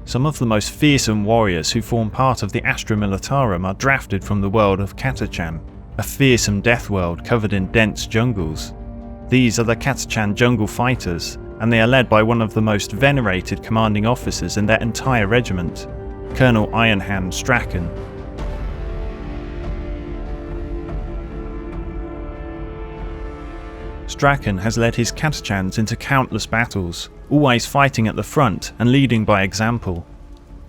Some of the most fearsome warriors who form part of the Astra Militarum are drafted from the world of Catachan, a fearsome death world covered in dense jungles. These are the Catachan Jungle Fighters, and they are led by one of the most venerated commanding officers in their entire regiment, Colonel Ironhand Straken. Straken has led his Catachans into countless battles, always fighting at the front and leading by example.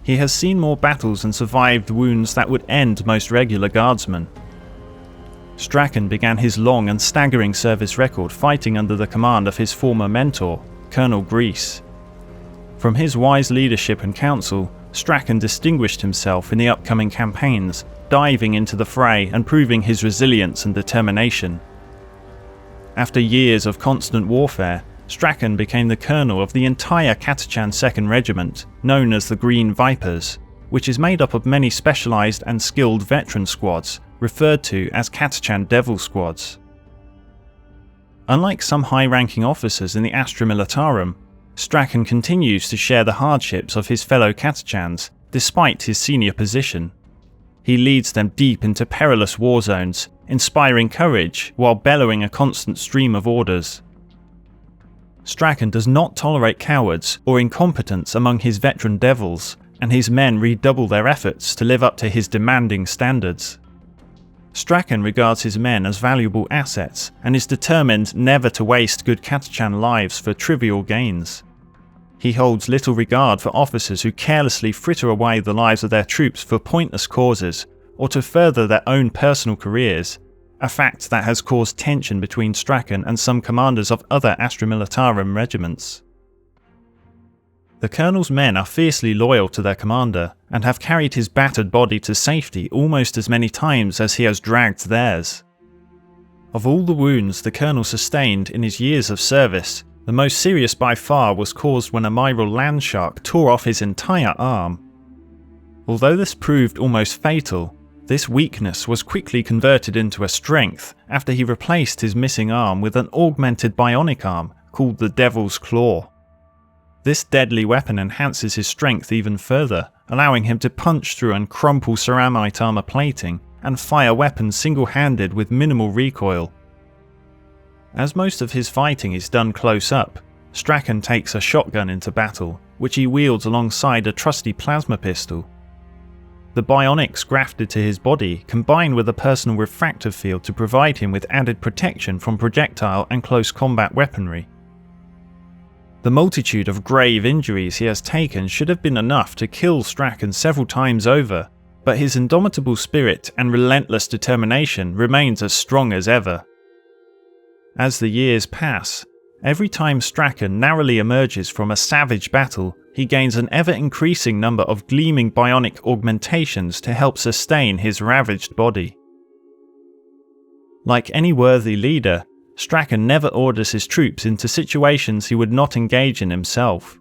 He has seen more battles and survived wounds that would end most regular guardsmen. Straken began his long and staggering service record fighting under the command of his former mentor, Colonel Grease. From his wise leadership and counsel, Straken distinguished himself in the upcoming campaigns, diving into the fray and proving his resilience and determination. After years of constant warfare, Straken became the colonel of the entire Catachan 2nd Regiment, known as the Green Vipers, which is made up of many specialised and skilled veteran squads, referred to as Catachan Devil Squads. Unlike some high-ranking officers in the Astra Militarum, Straken continues to share the hardships of his fellow Catachans, despite his senior position. He leads them deep into perilous war zones, inspiring courage while bellowing a constant stream of orders. Straken does not tolerate cowards or incompetence among his veteran devils, and his men redouble their efforts to live up to his demanding standards. Straken regards his men as valuable assets and is determined never to waste good Catachan lives for trivial gains. He holds little regard for officers who carelessly fritter away the lives of their troops for pointless causes or to further their own personal careers, a fact that has caused tension between Straken and some commanders of other Astra Militarum regiments. The colonel's men are fiercely loyal to their commander and have carried his battered body to safety almost as many times as he has dragged theirs. Of all the wounds the colonel sustained in his years of service, the most serious by far was caused when a myral landshark tore off his entire arm. Although this proved almost fatal, this weakness was quickly converted into a strength after he replaced his missing arm with an augmented bionic arm called the Devil's Claw. This deadly weapon enhances his strength even further, allowing him to punch through and crumple ceramite armor plating and fire weapons single-handed with minimal recoil. As most of his fighting is done close up, Straken takes a shotgun into battle, which he wields alongside a trusty plasma pistol. The bionics grafted to his body combine with a personal refractive field to provide him with added protection from projectile and close combat weaponry. The multitude of grave injuries he has taken should have been enough to kill Straken several times over, but his indomitable spirit and relentless determination remains as strong as ever. As the years pass, every time Straken narrowly emerges from a savage battle, he gains an ever-increasing number of gleaming bionic augmentations to help sustain his ravaged body. Like any worthy leader, Straken never orders his troops into situations he would not engage in himself.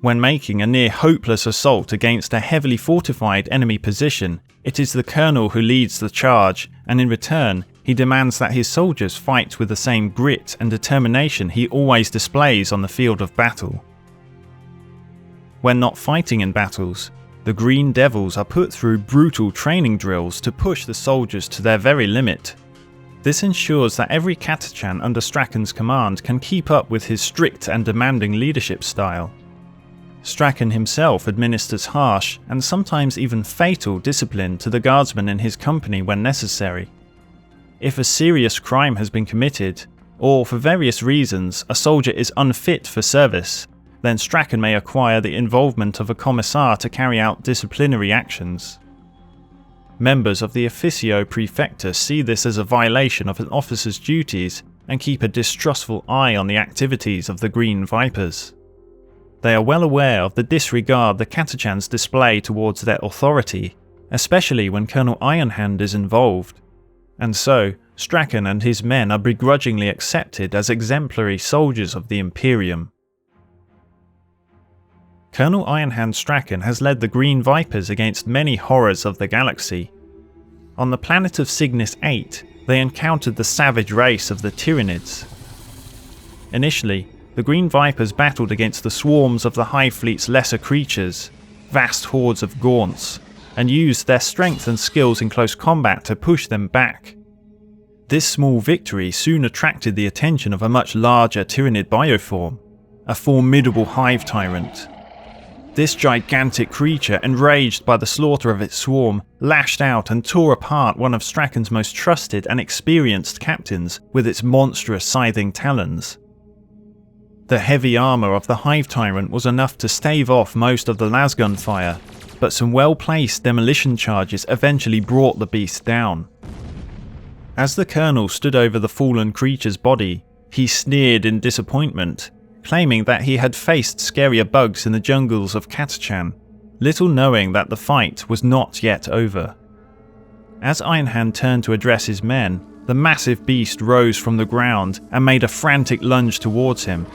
When making a near hopeless assault against a heavily fortified enemy position, it is the colonel who leads the charge, and in return, he demands that his soldiers fight with the same grit and determination he always displays on the field of battle. When not fighting in battles, the Green Devils are put through brutal training drills to push the soldiers to their very limit. This ensures that every Catachan under Straken's command can keep up with his strict and demanding leadership style. Straken himself administers harsh and sometimes even fatal discipline to the guardsmen in his company when necessary. If a serious crime has been committed, or for various reasons a soldier is unfit for service, then Straken may acquire the involvement of a commissar to carry out disciplinary actions. Members of the Officio Praefectus see this as a violation of an officer's duties and keep a distrustful eye on the activities of the Green Vipers. They are well aware of the disregard the Catachans display towards their authority, especially when Colonel Ironhand is involved, and so Straken and his men are begrudgingly accepted as exemplary soldiers of the Imperium. Colonel Ironhand Straken has led the Green Vipers against many horrors of the galaxy. On the planet of Cygnus 8, they encountered the savage race of the Tyranids. Initially, the Green Vipers battled against the swarms of the Hive Fleet's lesser creatures, vast hordes of gaunts, and used their strength and skills in close combat to push them back. This small victory soon attracted the attention of a much larger Tyranid bioform, a formidable hive tyrant. This gigantic creature, enraged by the slaughter of its swarm, lashed out and tore apart one of Straken's most trusted and experienced captains with its monstrous scything talons. The heavy armour of the hive tyrant was enough to stave off most of the lasgun fire, but some well-placed demolition charges eventually brought the beast down. As the colonel stood over the fallen creature's body, he sneered in disappointment, claiming that he had faced scarier bugs in the jungles of Catachan, little knowing that the fight was not yet over. As Ironhand turned to address his men, the massive beast rose from the ground and made a frantic lunge towards him.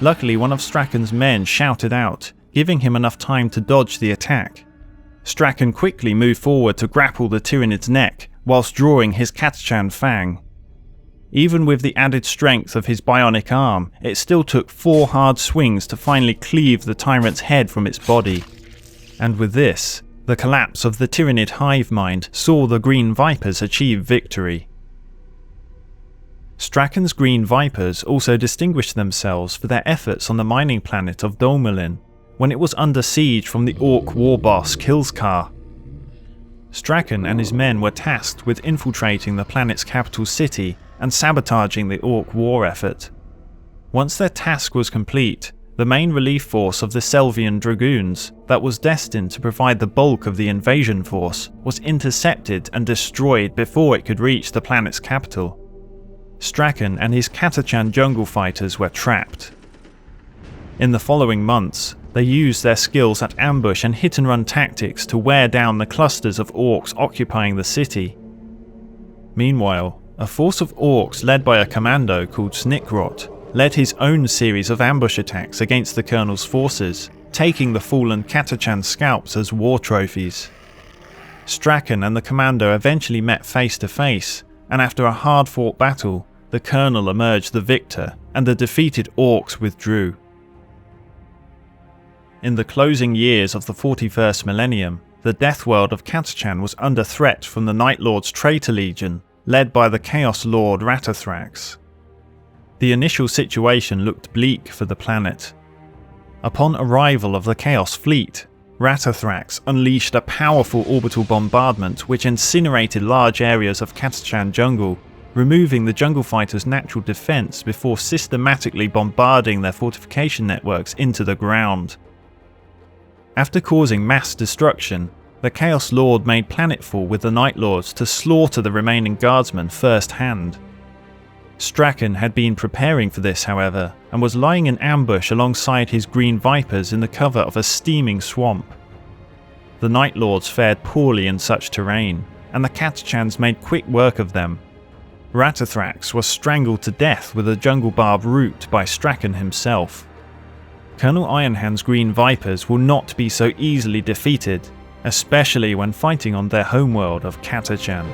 Luckily, one of Straken's men shouted out, giving him enough time to dodge the attack. Straken quickly moved forward to grapple the Tyranid's neck, whilst drawing his Catachan fang. Even with the added strength of his bionic arm, it still took 4 hard swings to finally cleave the tyrant's head from its body. And with this, the collapse of the Tyranid hive mind saw the Green Vipers achieve victory. Straken's Green Vipers also distinguished themselves for their efforts on the mining planet of Dolmelin, when it was under siege from the Orc war boss Kilskar. Straken and his men were tasked with infiltrating the planet's capital city and sabotaging the Orc war effort. Once their task was complete, the main relief force of the Selvian Dragoons, that was destined to provide the bulk of the invasion force, was intercepted and destroyed before it could reach the planet's capital. Straken and his Catachan jungle fighters were trapped. In the following months, they used their skills at ambush and hit-and-run tactics to wear down the clusters of orcs occupying the city. Meanwhile, a force of orcs led by a commando called Snickrot led his own series of ambush attacks against the colonel's forces, taking the fallen Catachan scalps as war trophies. Straken and the commando eventually met face to face, and after a hard-fought battle, the colonel emerged the victor, and the defeated orcs withdrew. In the closing years of the 41st millennium, the death world of Catachan was under threat from the Night Lord's traitor legion, led by the Chaos Lord Ratathrax. The initial situation looked bleak for the planet. Upon arrival of the Chaos Fleet, Ratathrax unleashed a powerful orbital bombardment which incinerated large areas of Catachan jungle, removing the jungle fighters' natural defense before systematically bombarding their fortification networks into the ground. After causing mass destruction, the Chaos Lord made planetfall with the Night Lords to slaughter the remaining guardsmen first-hand. Straken had been preparing for this, however, and was lying in ambush alongside his Green Vipers in the cover of a steaming swamp. The Night Lords fared poorly in such terrain, and the Catachans made quick work of them. Ratathrax was strangled to death with a jungle barb root by Straken himself. Colonel Ironhand's Green Vipers will not be so easily defeated, especially when fighting on their homeworld of Catachan.